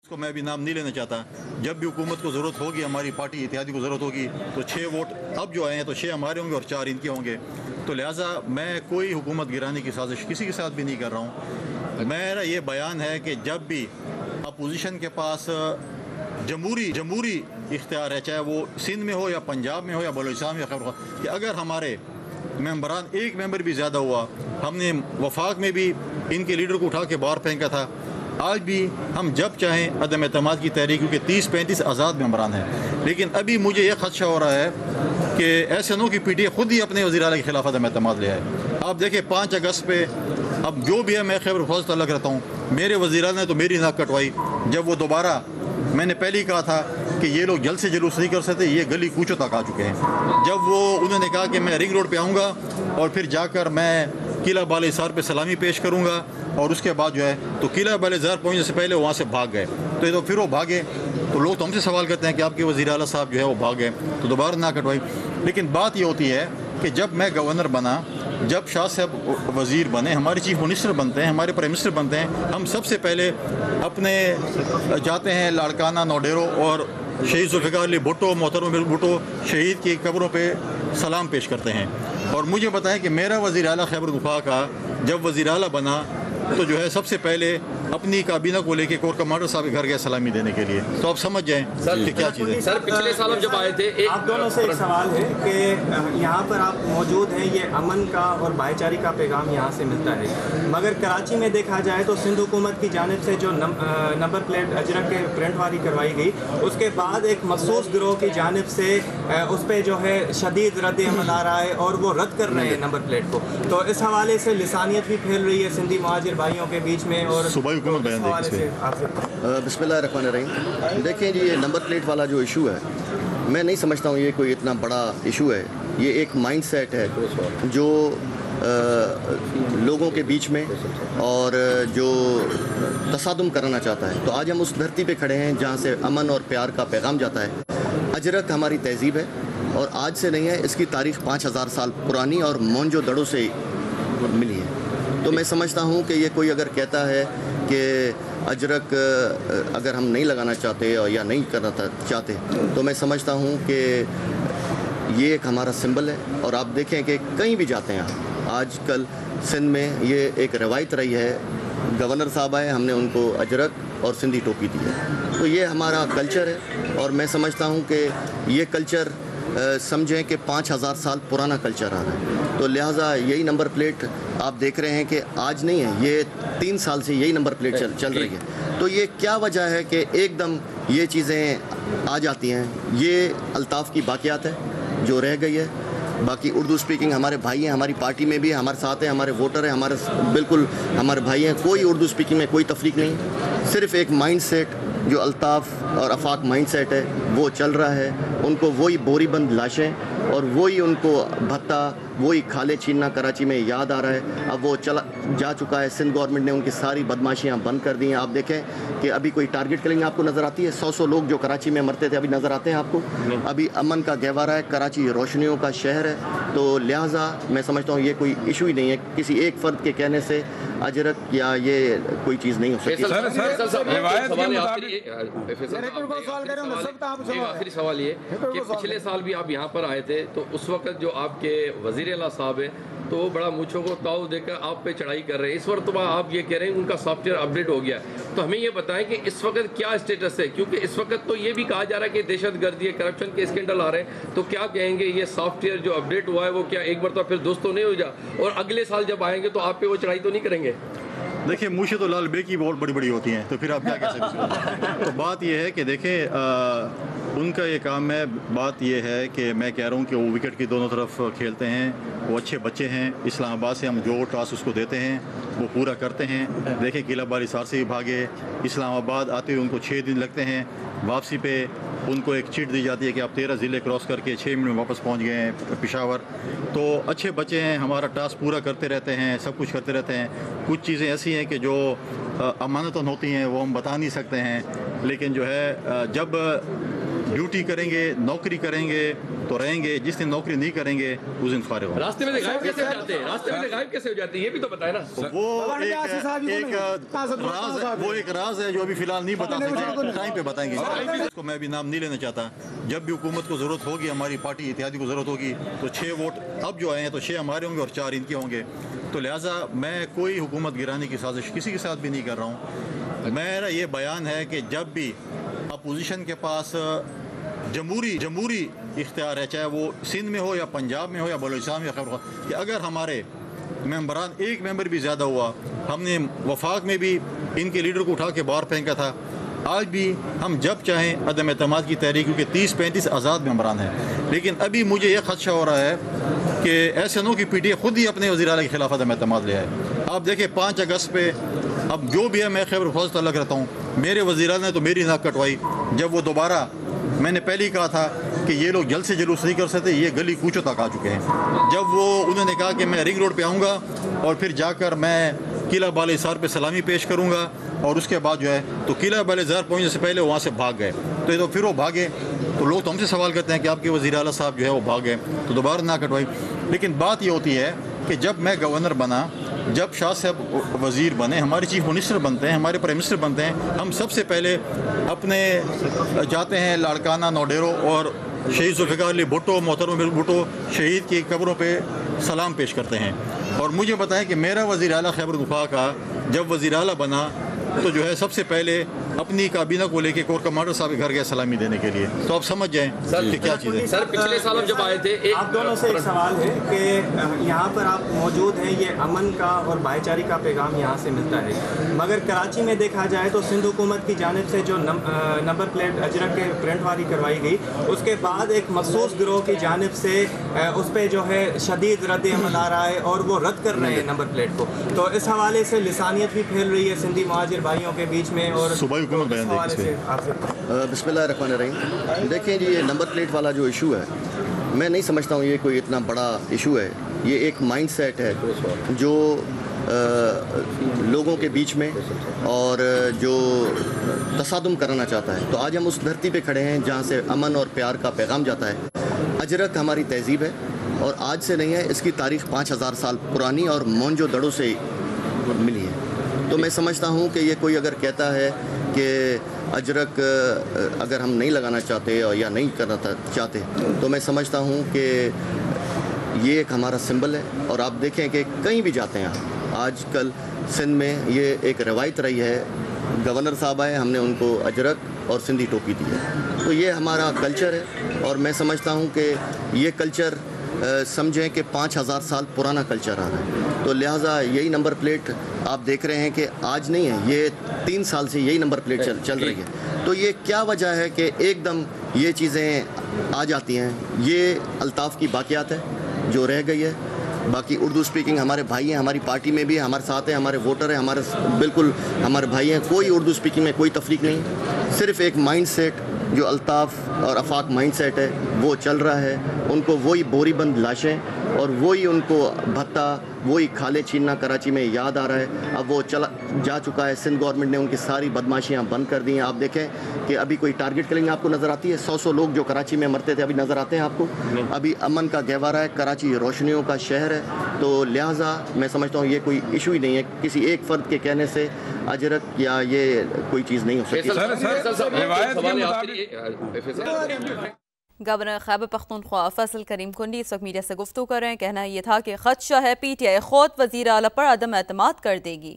को मैं भी नाम नहीं लेना चाहता। जब भी हुकूमत को ज़रूरत होगी, हमारी पार्टी इत्तेहादी को ज़रूरत होगी, तो 6 वोट अब जो आए हैं तो 6 हमारे होंगे और 4 इनके होंगे। तो लिहाजा मैं कोई हुकूमत गिराने की साजिश किसी के साथ भी नहीं कर रहा हूँ। मेरा ये बयान है कि जब भी अपोजिशन के पास जमहूरी इख्तियार है, चाहे वो सिंध में हो या पंजाब में हो या बलूचिस्तान में, खैर कि अगर हमारे मेंबरान एक मेंबर भी ज़्यादा हुआ, हमने वफाक में भी इनके लीडर को उठा के बाहर फेंका था, आज भी हम जब चाहें अदम एतमाद की तहरीक, क्योंकि 30-35 आज़ाद मेंबरान हैं। लेकिन अभी मुझे ये खदशा हो रहा है कि ऐसे नो की PTI खुद ही अपने वज़ीर आला के खिलाफ अदम एतमाद ले आए। आप देखें 5 अगस्त पे, अब जो भी है, मैं खैबर फौज तलक रहता हूँ, मेरे वज़ीर आला ने तो मेरी नाक कटवाई। जब वो दोबारा, मैंने पहले ही कहा था कि ये लोग जल्द से जुलूस नहीं कर सकते, ये गली कूचों तक आ चुके हैं। जब वो उन्होंने कहा कि मैं रिंग रोड पे आऊँगा और फिर जाकर मैं किला बाले हिसार पे सलामी पेश करूँगा, और उसके बाद जो है तो किला बाले हिसार पहुँचने से पहले वहाँ से भाग गए। तो ये तो फिर वो भागे, तो लोग तो हमसे सवाल करते हैं कि आपके वज़ीर आला साहब जो है वो भाग गए, तो दोबारा ना कटवाई। लेकिन बात ये होती है कि जब मैं गवर्नर बना, जब शाह साहब वज़ीर बने, हमारे चीफ मिनिस्टर बनते हैं, हमारे प्राइम मिनिस्टर बनते हैं, हम सबसे पहले अपने जाते हैं लाड़काना, नौडेरो और शहीद जुल्फ़िकार अली भुट्टो, मोहतरम भुट्टो शहीद की कब्रों पे सलाम पेश करते हैं। और मुझे बताएं कि मेरा वज़ीर आला खैबर पख्तूनख्वा का जब वज़ीर आला बना तो जो है सबसे पहले अपनी काबीना को लेके कोर कमांडर साहब के घर गए सलामी देने के लिए। तो आप समझ जाएं कि क्या चीज़ है। सर, पिछले साल हम जब आए थे, आप दोनों से एक सवाल है कि यहाँ पर आप मौजूद हैं, ये अमन का और भाईचारे का पैगाम यहाँ से मिलता है, मगर कराची में देखा जाए तो सिंध हुकूमत की जानिब से जो नंबर प्लेट अजरक के प्रिंट वाली करवाई गई, उसके बाद एक मखसूस गिरोह की जानिब से उस पर जो है शदीद रद्द अमल आ रहा है और वो रद्द कर रहे हैं नंबर प्लेट को। तो इस हवाले से लिसानियत भी फैल रही है सिंधी मुहाजिर भाइयों के बीच में। और बिस्मिल्लाहिर्रहमानिर्रहीम। देखें जी, ये नंबर प्लेट वाला जो इशू है, मैं नहीं समझता हूँ ये कोई इतना बड़ा इशू है। ये एक माइंड सेट है जो लोगों के बीच में और जो तसादुम कराना चाहता है। तो आज हम उस धरती पे खड़े हैं जहाँ से अमन और प्यार का पैगाम जाता है। अजरक हमारी तहजीब है और आज से नहीं है, इसकी तारीख़ 5000 साल पुरानी और मोहनजो दड़ो से मिली है। तो मैं समझता हूँ कि ये कोई अगर कहता है कि अजरक अगर हम नहीं लगाना चाहते या नहीं करना चाहते, तो मैं समझता हूँ कि ये एक हमारा सिंबल है। और आप देखें कि कहीं भी जाते हैं आजकल सिंध में ये एक रवायत रही है, गवर्नर साहब आए, हमने उनको अजरक और सिंधी टोपी दी है। तो ये हमारा कल्चर है और मैं समझता हूँ कि ये कल्चर समझें कि 5000 साल पुराना कल्चर आ रहा है। तो लिहाजा यही नंबर प्लेट आप देख रहे हैं कि आज नहीं है, ये 3 साल से यही नंबर प्लेट चल रही है। तो ये क्या वजह है कि एकदम ये चीज़ें आ जाती हैं? ये अल्ताफ़ की बाक़ियात है जो रह गई है। बाकी उर्दू स्पीकिंग हमारे भाई हैं, हमारी पार्टी में भी हमारे साथ हैं, हमारे वोटर हैं, हमारे बिल्कुल हमारे भाई हैं। कोई उर्दू स्पीकिंग में कोई तफरीक नहीं, सिर्फ़ एक माइंड सेट जो अल्ताफ़ और अफाक माइंड सेट है वो चल रहा है। उनको वही बोरीबंद लाशें और वही उनको भत्ता, वही खाले छीनना कराची में याद आ रहा है। अब वो चला जा चुका है, सिंध गवर्नमेंट ने उनकी सारी बदमाशियाँ बंद कर दी हैं। आप देखें कि अभी कोई टारगेट किलिंग आपको नज़र आती है? 100 लोग जो कराची में मरते थे अभी नज़र आते हैं आपको? अभी अमन का गहवारा है, कराची रोशनियों का शहर है। तो लिहाजा मैं समझता हूँ ये कोई इशू ही नहीं है। किसी एक फ़र्द के कहने से अजरक या ये कोई चीज़ नहीं हो सकती। आखिरी सवाल ये कि पिछले साल भी आप यहाँ पर आए थे, तो उस वक्त जो आपके वज़ीर आला साहब है तो वो बड़ा मूँछों को ताव देकर आप पे चढ़ाई कर रहे हैं। इस वक्त तो आप ये कह रहे हैं उनका सॉफ्टवेयर अपडेट हो गया, तो हमें ये बताएं कि इस वक्त क्या स्टेटस है, क्योंकि इस वक्त तो ये भी कहा जा रहा है कि दहशतगर्दी है, करप्शन के स्कैंडल आ रहे हैं। तो क्या कहेंगे, ये सॉफ्टवेयर जो अपडेट हुआ है वो क्या एक बार तो फिर दोस्तों नहीं हो जा, और अगले साल जब आएंगे तो आप पे वो चढ़ाई तो नहीं करेंगे? देखिए, मूछें तो लाल बे की बहुत बड़ी बड़ी होती हैं, तो फिर आप क्या कह सकते हैं। तो बात यह है कि देखें, उनका ये काम है। बात यह है कि मैं कह रहा हूँ कि वो विकेट की दोनों तरफ खेलते हैं, वो अच्छे बच्चे हैं। इस्लामाबाद से हम जो टास्क उसको देते हैं वो पूरा करते हैं। देखें, किला बाली हिसार से भी भागे, इस्लामाबाद आते हुए उनको 6 दिन लगते हैं, वापसी पे उनको एक चिट दी जाती है कि आप 13 ज़िले क्रॉस करके 6 मिनट में वापस पहुंच गए हैं पेशावर। तो अच्छे बच्चे हैं, हमारा टास्क पूरा करते रहते हैं, सब कुछ करते रहते हैं। कुछ चीज़ें ऐसी हैं कि जो अमानतन होती हैं वो हम बता नहीं सकते हैं, लेकिन जो है जब ड्यूटी करेंगे, नौकरी करेंगे, تو رہیں گے، جس دن نوکری نہیں کریں گے اس دن فارغ ہوں۔ راستے میں سے غائب کیسے ہو جاتے ہیں؟ راستے میں سے غائب کیسے ہو جاتے ہیں یہ بھی تو بتائیں نا۔ وہ ایک راز ہے جو ابھی فی الحال نہیں بتا سکتے، ٹائم پہ بتائیں گے۔ اس کو میں ابھی نام نہیں لینا چاہتا۔ جب بھی حکومت کو ضرورت ہوگی، ہماری پارٹی اتحادی کو ضرورت ہوگی تو 6 ووٹ اب جو آئے ہیں تو 6 ہمارے ہوں گے اور 4 ان کے ہوں گے، تو لہٰذا میں کوئی حکومت گرانے کی سازش کسی کے ساتھ بھی نہیں کر رہا ہوں۔ میرا یہ بیان ہے کہ جب بھی اپوزیشن کے پاس جمہوری اختیار ہے، چاہے وہ سندھ میں ہو یا پنجاب میں ہو یا بلوچستان میں یا خیبر پختونخوا، کہ اگر ہمارے ممبران ایک ممبر بھی زیادہ ہوا، ہم نے وفاق میں بھی ان کے لیڈر کو اٹھا کے باہر پھینکا تھا، آج بھی ہم جب چاہیں عدم اعتماد کی تحریک، کیونکہ 30-35 آزاد ممبران ہیں، لیکن ابھی مجھے یہ خدشہ ہو رہا ہے کہ ایسے نو کی پی ٹی اے خود ہی اپنے وزیر اعلیٰ کے خلاف عدم اعتماد لے آئے۔ آپ دیکھیں 5 اگست پہ اب جو بھی ہے، میں خیبر پختونخوا سے تعلق رہتا ہوں، میرے وزیر اعلیٰ نے تو میری ناک کٹوائی جب وہ دوبارہ، میں نے پہلے ہی کہا تھا کہ یہ لوگ جلد سے جلوس نہیں کر سکتے، یہ گلی کوچوں تک آ چکے ہیں۔ جب انہوں نے کہا کہ میں رنگ روڈ پہ آؤں گا اور پھر جا کر میں قلعہ بال حصار پہ سلامی پیش کروں گا، اور اس کے بعد جو ہے تو قلعہ بال حصار پہنچنے سے پہلے وہاں سے بھاگ گئے، تو پھر وہ بھاگے تو لوگ تو ہم سے سوال کرتے ہیں کہ آپ کے وزیر اعلیٰ صاحب جو ہے وہ بھاگ گئے، تو دوبارہ نہ کٹوائی۔ لیکن بات یہ ہوتی ہے کہ جب میں گورنر بنا، جب شاہ صاحب وزیر بنے، ہمارے چیف منسٹر بنتے ہیں، ہمارے پرائم منسٹر بنتے ہیں، ہم سب سے پہلے اپنے جاتے ہیں لاڑکانہ، نوڈیرو اور شہید ذوالفقار علی بھٹو، محترم بھٹو شہید کی قبروں پہ سلام پیش کرتے ہیں۔ اور مجھے بتائیں کہ میرا وزیر اعلیٰ خیبر پختونخوا کا جب وزیر اعلیٰ بنا تو جو ہے سب سے پہلے اپنی کابینہ کو لے کے کور کمانڈر صاحب کے گھر گئے سلامی دینے کے لیے، تو آپ سمجھ جائیں کہ کیا چیز ہے۔ سر پچھلے سال جب آئے تھے، آپ دونوں سے ایک سوال ہے کہ یہاں پر آپ موجود ہیں، یہ امن کا اور بھائی چارے کا پیغام یہاں سے ملتا ہے، مگر کراچی میں دیکھا جائے تو سندھ حکومت کی جانب سے جو نمبر پلیٹ اجرک کے پرنٹ والی کروائی گئی، اس کے بعد ایک مخصوص گروہ کی جانب سے اس پہ جو ہے شدید رد عمل آ رہا ہے اور وہ رد کر رہے ہیں نمبر پلیٹ کو، تو اس حوالے سے لسانیت بھی پھیل رہی ہے سندھی مہاجر بھائیوں کے بیچ میں۔ اور بسم اللہ الرحمن الرحیم۔ دیکھیں جی، یہ نمبر پلیٹ والا جو ایشو ہے، میں نہیں سمجھتا ہوں یہ کوئی اتنا بڑا ایشو ہے۔ یہ ایک مائنڈ سیٹ ہے جو لوگوں کے بیچ میں اور جو تصادم کرانا چاہتا ہے۔ تو آج ہم اس دھرتی پہ کھڑے ہیں جہاں سے امن اور پیار کا پیغام جاتا ہے۔ اجرک ہماری تہذیب ہے اور آج سے نہیں ہے، اس کی تاریخ 5000 سال پرانی اور مونجو دڑو سے ملی ہے۔ تو میں سمجھتا ہوں کہ یہ کوئی اگر کہتا ہے کہ اجرک اگر ہم نہیں لگانا چاہتے یا نہیں کرنا چاہتے، تو میں سمجھتا ہوں کہ یہ ایک ہمارا سمبل ہے۔ اور آپ دیکھیں کہ کہیں بھی جاتے ہیں، آج کل سندھ میں یہ ایک روایت رہی ہے، گورنر صاحب آئے، ہم نے ان کو اجرک اور سندھی ٹوپی دی ہے، تو یہ ہمارا کلچر ہے۔ اور میں سمجھتا ہوں کہ یہ کلچر سمجھیں کہ 5000 سال پرانا کلچر آ رہا ہے، تو لہٰذا یہی نمبر پلیٹ آپ دیکھ رہے ہیں کہ آج نہیں ہے، یہ 3 سال سے یہی نمبر پلیٹ چل رہی ہے۔ تو یہ کیا وجہ ہے کہ ایک دم یہ چیزیں آ جاتی ہیں؟ یہ الطاف کی باقیات ہے جو رہ گئی ہے۔ باقی اردو سپیکنگ ہمارے بھائی ہیں، ہماری پارٹی میں بھی ہمارے ساتھ ہیں، ہمارے ووٹر ہیں، ہمارے بالکل ہمارے بھائی ہیں، کوئی اردو سپیکنگ میں کوئی تفریق نہیں، صرف ایک مائنڈ سیٹ جو الطاف اور افاق مائنڈ سیٹ ہے وہ چل رہا ہے۔ ان کو وہی بوری بند لاشیں اور وہی ان کو بھتہ، وہی کھالے چھیننا کراچی میں یاد آ رہا ہے۔ اب وہ جا چکا ہے، سندھ گورنمنٹ نے ان کی ساری بدماشیاں بند کر دی ہیں۔ آپ دیکھیں کہ ابھی کوئی ٹارگٹ کلنگ آپ کو نظر آتی ہے؟ 100 لوگ جو کراچی میں مرتے تھے ابھی نظر آتے ہیں آپ کو؟ ابھی امن کا گہوارہ ہے، کراچی روشنیوں کا شہر ہے، تو لہٰذا میں سمجھتا ہوں یہ کوئی ایشو ہی نہیں ہے، کسی ایک فرد کے کہنے سے اجرک یا یہ کوئی چیز نہیں ہو سکتی۔ گورنر خیبر پختونخوا فیصل کریم کنڈی اس وقت میڈیا سے گفتگو کر رہے ہیں۔ کہنا یہ تھا کہ خدشہ ہے پی ٹی آئی خود وزیر اعلیٰ پر عدم اعتماد کر دے گی۔